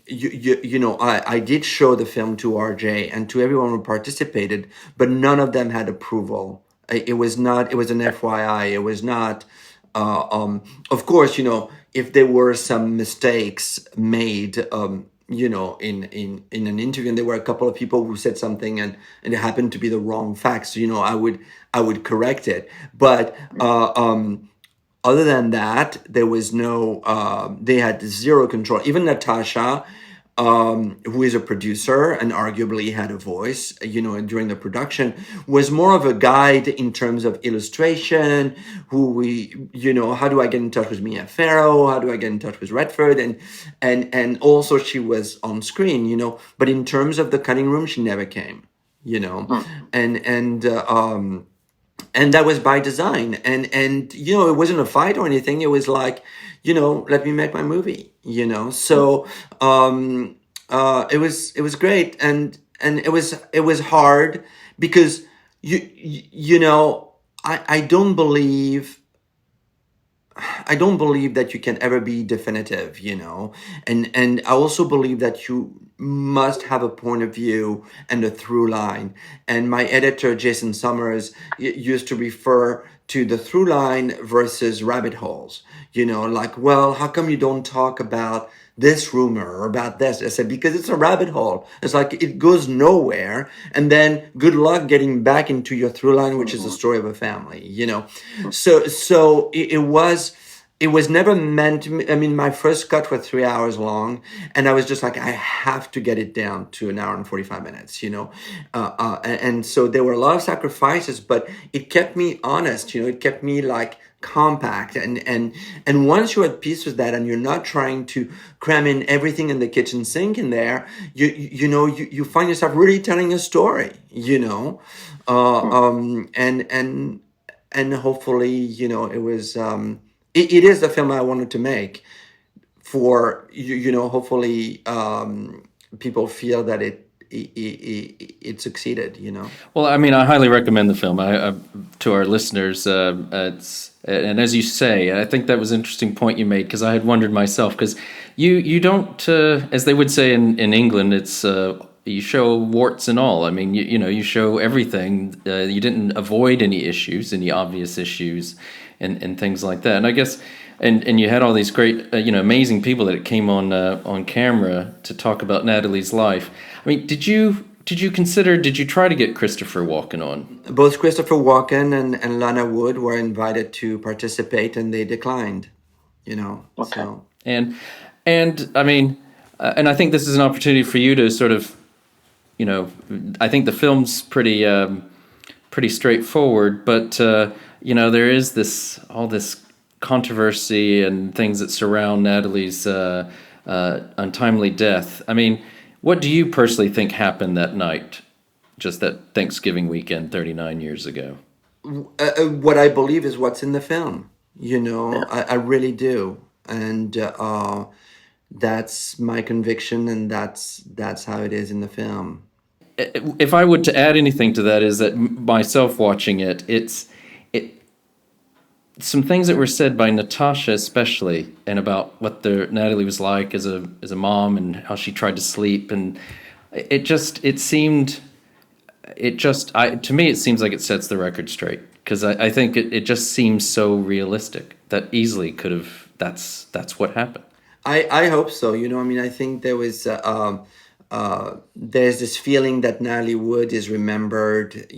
[SPEAKER 1] did show the film to RJ and to everyone who participated, but none of them had approval. It was not. It was an FYI. It was not. Of course, if there were some mistakes made, in an interview, and there were a couple of people who said something, and it happened to be the wrong facts, I would correct it. But other than that, there was no. They had zero control. Even Natasha, who is a producer and arguably had a voice, during the production, was more of a guide in terms of illustration. How do I get in touch with Mia Farrow? How do I get in touch with Redford? And also she was on screen, but in terms of the cutting room, she never came, and that was by design. And it wasn't a fight or anything. It was like, let me make my movie, So it was great, and it was hard because I don't believe that you can ever be definitive, and I also believe that you must have a point of view and a through line. And my editor, Jason Summers, used to refer to the through line versus rabbit holes, like, well, how come you don't talk about this rumor or about this? I said, because it's a rabbit hole. It's like, it goes nowhere. And then good luck getting back into your through line, which is the story of a family, So it was never meant to. I mean, my first cut was 3 hours long, and I was just like, I have to get it down to an hour and 45 minutes, and so there were a lot of sacrifices, but it kept me honest, it kept me like compact, and once you're at peace with that, and you're not trying to cram in everything in the kitchen sink in there, you find yourself really telling a story, and hopefully, it was. It is the film I wanted to make for, hopefully people feel that it succeeded,
[SPEAKER 12] Well, I mean, I highly recommend the film to our listeners. And as you say, I think that was an interesting point you made, because I had wondered myself, because you don't, as they would say in England, it's you show warts and all. I mean, you show everything. You didn't avoid any obvious issues. And things like that, and I guess, and you had all these great, amazing people that came on camera to talk about Natalie's life. I mean, did you try to get Christopher Walken on?
[SPEAKER 1] Both Christopher Walken and Lana Wood were invited to participate, and they declined.
[SPEAKER 11] Okay.
[SPEAKER 1] So.
[SPEAKER 12] And I mean, and I think this is an opportunity for you to sort of, I think the film's pretty straightforward, but. There is all this controversy and things that surround Natalie's untimely death. I mean, what do you personally think happened that night, just that Thanksgiving weekend 39 years ago?
[SPEAKER 1] What I believe is what's in the film. I really do. And that's my conviction, and that's how it is in the film.
[SPEAKER 12] If I were to add anything to that, is that myself watching it, some things that were said by Natasha especially, and about what Natalie was like as a mom, and how she tried to sleep, and to me it seems like it sets the record straight, because I think it just seems so realistic that easily could have, that's what happened.
[SPEAKER 1] I hope so. I think there was there's this feeling that Natalie Wood is remembered,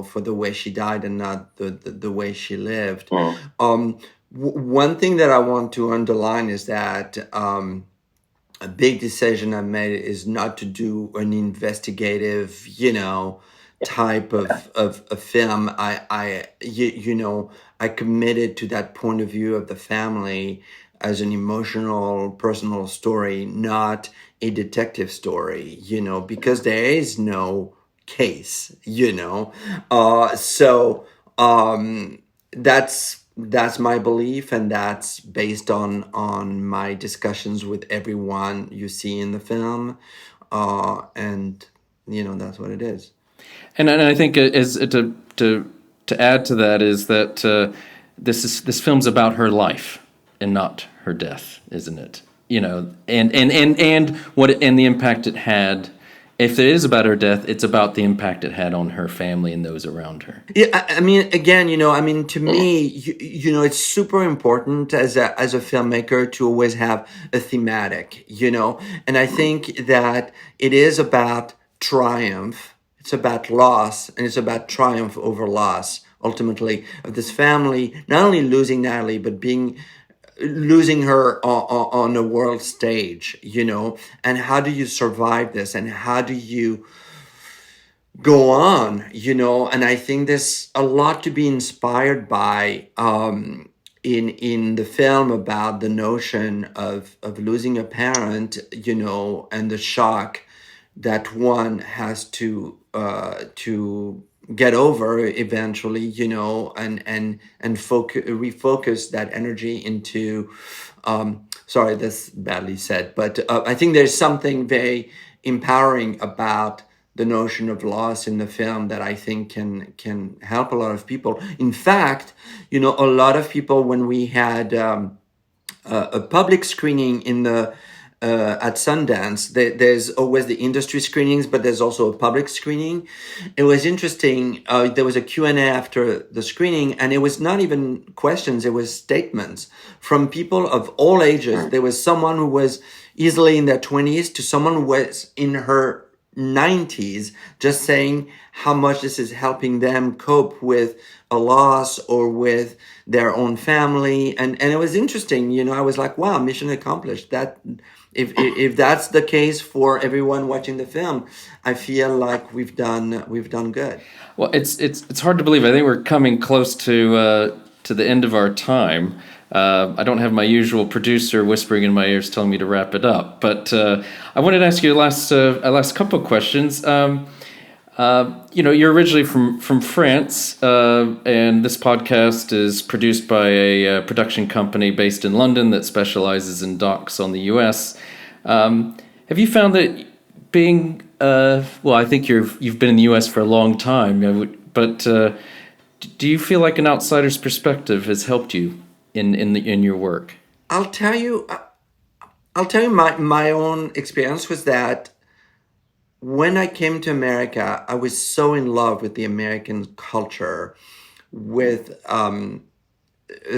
[SPEAKER 1] for the way she died and not the way she lived. One thing that I want to underline is that a big decision I made is not to do an investigative, type of film. I committed to that point of view of the family as an emotional, personal story, not a detective story, because there is no case, So that's my belief, and that's based on my discussions with everyone you see in the film, and that's what it is.
[SPEAKER 12] And I think as to to add to that is that this film's about her life and not her death, isn't it? You know, and what and the impact it had. If it is about her death, it's about the impact it had on her family and those around her.
[SPEAKER 1] Yeah, I mean, again, to me, it's super important as a filmmaker to always have a thematic, and I think that it is about triumph, it's about loss, and it's about triumph over loss, ultimately, of this family, not only losing Natalie, but losing her on a world stage, and how do you survive this, and how do you go on, and I think there's a lot to be inspired by in the film about the notion of losing a parent, and the shock that one has to get over eventually, and refocus that energy into, sorry, that's badly said, but I think there's something very empowering about the notion of loss in the film that I think can help a lot of people. In fact, a lot of people, when we had a public screening in the at Sundance, there's always the industry screenings, but there's also a public screening. It was interesting. There was a Q&A after the screening, and it was not even questions, it was statements from people of all ages. There was someone who was easily in their 20s to someone who was in her 90s, just saying how much this is helping them cope with a loss or with their own family. And it was interesting, I was like, wow, mission accomplished. That if that's the case for everyone watching the film, I feel like we've done good.
[SPEAKER 12] Well, it's hard to believe. I think we're coming close to the end of our time. I don't have my usual producer whispering in my ears telling me to wrap it up, but I wanted to ask you a last couple of questions. You're originally from France, and this podcast is produced by a production company based in London that specializes in docs on the U.S. Have you found that being I think you've been in the U.S. for a long time, but do you feel like an outsider's perspective has helped you in your work?
[SPEAKER 1] I'll tell you my own experience was that when I came to America, I was so in love with the American culture, with a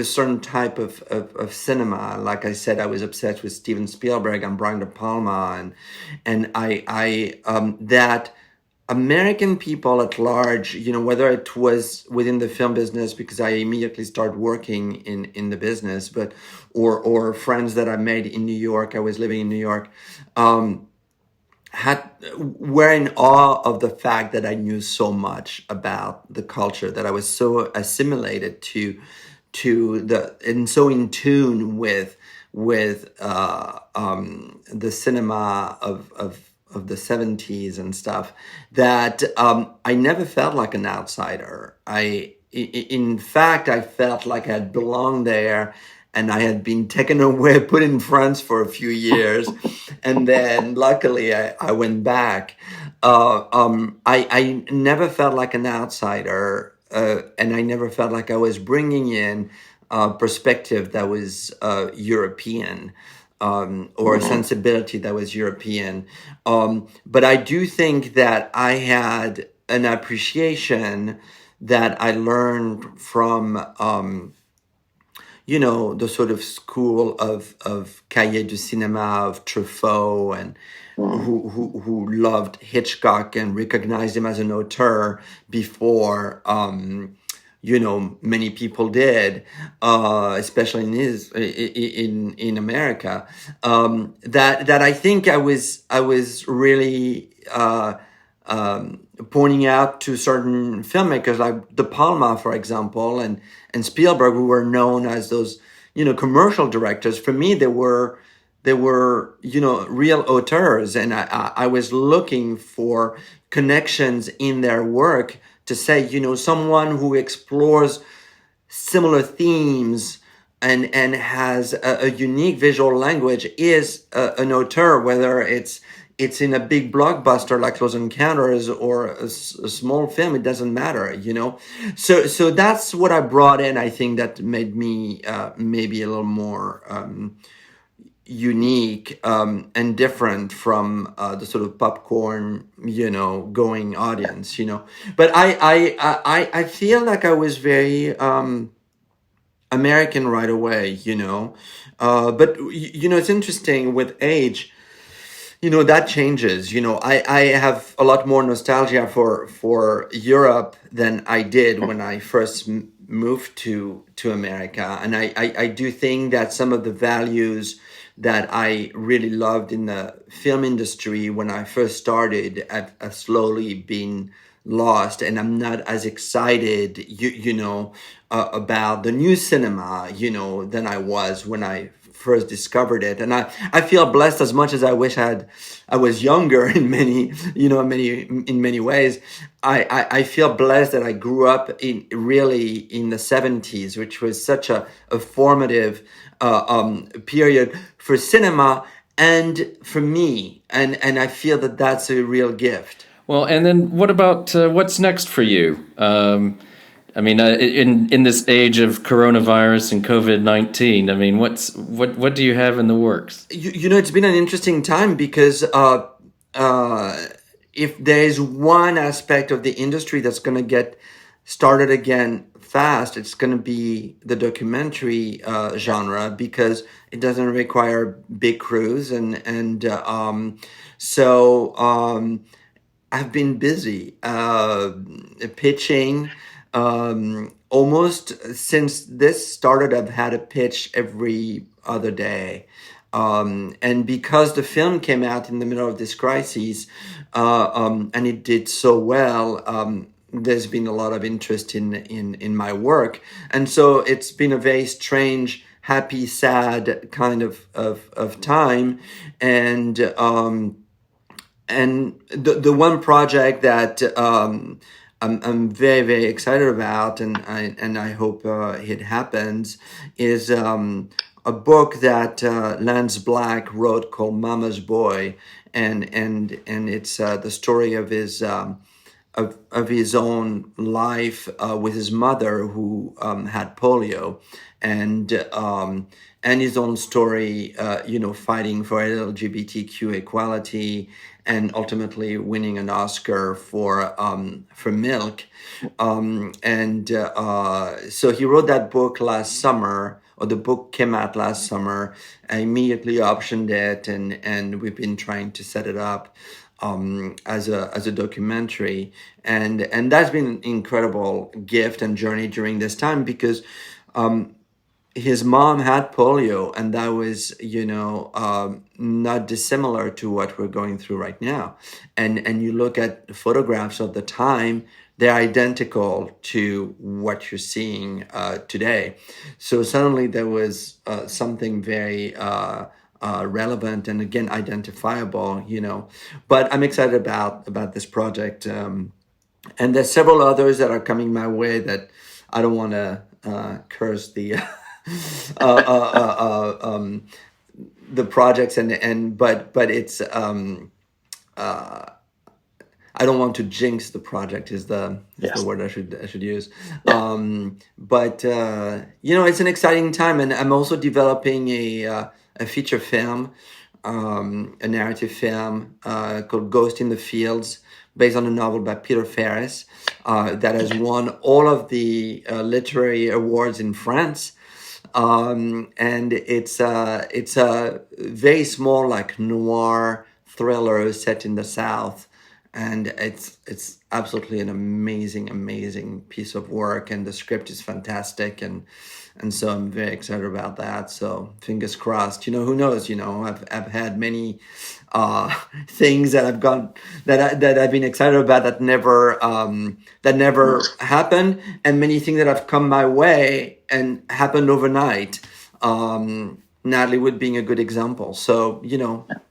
[SPEAKER 1] certain type of cinema. Like I said, I was obsessed with Steven Spielberg and Brian De Palma, and I that American people at large, whether it was within the film business because I immediately started working in the business, but or friends that I made in New York, I was living in New York, were in awe of the fact that I knew so much about the culture, that I was so assimilated to and so in tune with the cinema of the 70s and stuff, that I never felt like an outsider. In fact, I felt like I had belonged there, and I had been taken away, put in France for a few years, and then luckily I went back. I never felt like an outsider, and I never felt like I was bringing in a perspective that was European, or a sensibility that was European. But I do think that I had an appreciation that I learned from the sort of school of Cahiers du Cinéma, of Truffaut, and who loved Hitchcock and recognized him as an auteur before many people did, especially in America. That I think I was really pointing out to certain filmmakers like De Palma, for example, and Spielberg, who were known as those commercial directors. For me, they were real auteurs, and I was looking for connections in their work to say, someone who explores similar themes and has a unique visual language is an auteur, whether it's it's in a big blockbuster like Close Encounters or a small film, it doesn't matter, So that's what I brought in. I think that made me maybe a little more unique and different from the sort of popcorn, going audience, But I feel like I was very American right away, But it's interesting with age. That changes. I have a lot more nostalgia for Europe than I did when I first moved to America. And I do think that some of the values that I really loved in the film industry when I first started have slowly been lost, and I'm not as excited, about the new cinema, than I was when I first discovered it. And I feel blessed as much as I wish I was younger in many ways. I feel blessed that I grew up in the 70s, which was such a formative period for cinema and for me. And I feel that that's a real gift.
[SPEAKER 12] Well, and then what about what's next for you? In this age of coronavirus and COVID-19, what do you have in the works?
[SPEAKER 1] It's been an interesting time because if there's one aspect of the industry that's going to get started again fast, it's going to be the documentary genre, because it doesn't require big crews, so I've been busy pitching. Almost since this started, I've had a pitch every other day. And because the film came out in the middle of this crisis, and it did so well, there's been a lot of interest in my work. And so it's been a very strange, happy, sad kind of time. And the one project that I'm very, very excited about, and I hope it happens, is a book that Lance Black wrote called Mama's Boy, and it's the story of his own life with his mother, who had polio, and his own story, fighting for LGBTQ equality, and ultimately winning an Oscar for Milk. So he wrote that book last summer, or the book came out last summer. I immediately optioned it, and we've been trying to set it up as a documentary. And that's been an incredible gift and journey during this time, because his mom had polio, and that was, not dissimilar to what we're going through right now. And you look at the photographs of the time, they're identical to what you're seeing today. So suddenly there was something very relevant and, again, identifiable, But I'm excited about this project. And there's several others that are coming my way that I don't want to curse the the projects, but it's I don't want to jinx the project is the word I should use. But it's an exciting time, and I'm also developing a feature film, a narrative film called Ghost in the Fields, based on a novel by Peter Ferris, that has won all of the literary awards in France. And it's a very small, like, noir thriller set in the South, and it's absolutely an amazing piece of work, and the script is fantastic, and so I'm very excited about that. So fingers crossed. Who knows? I've had many things that I've gone that I've been excited about that never happened, and many things that have come my way and happened overnight. Natalie Wood being a good example. So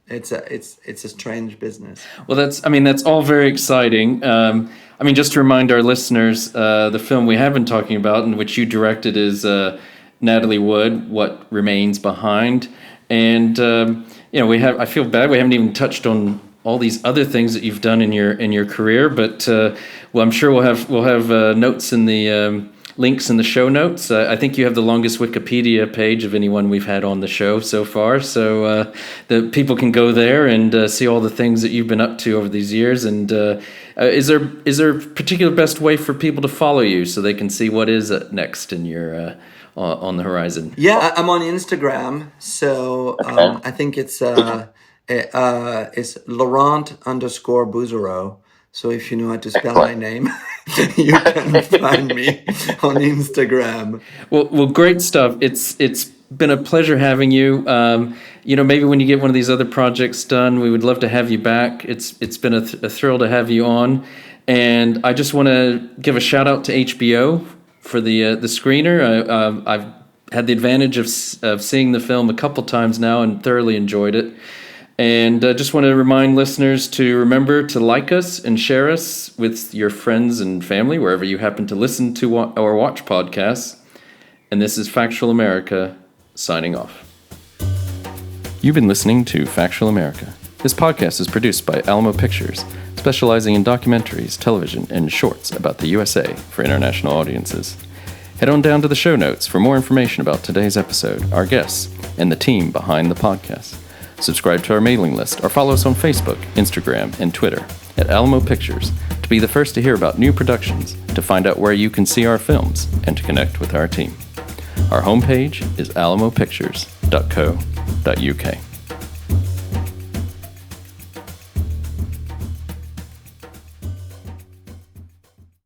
[SPEAKER 1] it's a strange business.
[SPEAKER 12] Well, that's all very exciting. Just to remind our listeners, the film we have been talking about, and which you directed, is Natalie Wood, What Remains Behind. And I feel bad we haven't even touched on all these other things that you've done in your career. But I'm sure we'll have notes in the links in the show notes. I think you have the longest Wikipedia page of anyone we've had on the show so far. So the people can go there and see all the things that you've been up to over these years. And is there a particular best way for people to follow you so they can see what is next in your on the horizon?
[SPEAKER 1] Yeah, I'm on Instagram. So I think it's Laurent_Bouzereau. So if you know how to spell my name, you can find me on Instagram.
[SPEAKER 12] Well, great stuff. It's been a pleasure having you. Maybe when you get one of these other projects done, we would love to have you back. It's been a thrill to have you on. And I just want to give a shout out to HBO for the screener. I've had the advantage of seeing the film a couple times now and thoroughly enjoyed it. And I just want to remind listeners to remember to like us and share us with your friends and family, wherever you happen to listen to or watch podcasts. And this is Factual America, signing off.
[SPEAKER 10] You've been listening to Factual America. This podcast is produced by Alamo Pictures, specializing in documentaries, television, and shorts about the USA for international audiences. Head on down to the show notes for more information about today's episode, our guests, and the team behind the podcast. Subscribe to our mailing list or follow us on Facebook, Instagram, and Twitter at Alamo Pictures to be the first to hear about new productions, to find out where you can see our films, and to connect with our team. Our homepage is alamopictures.co.uk.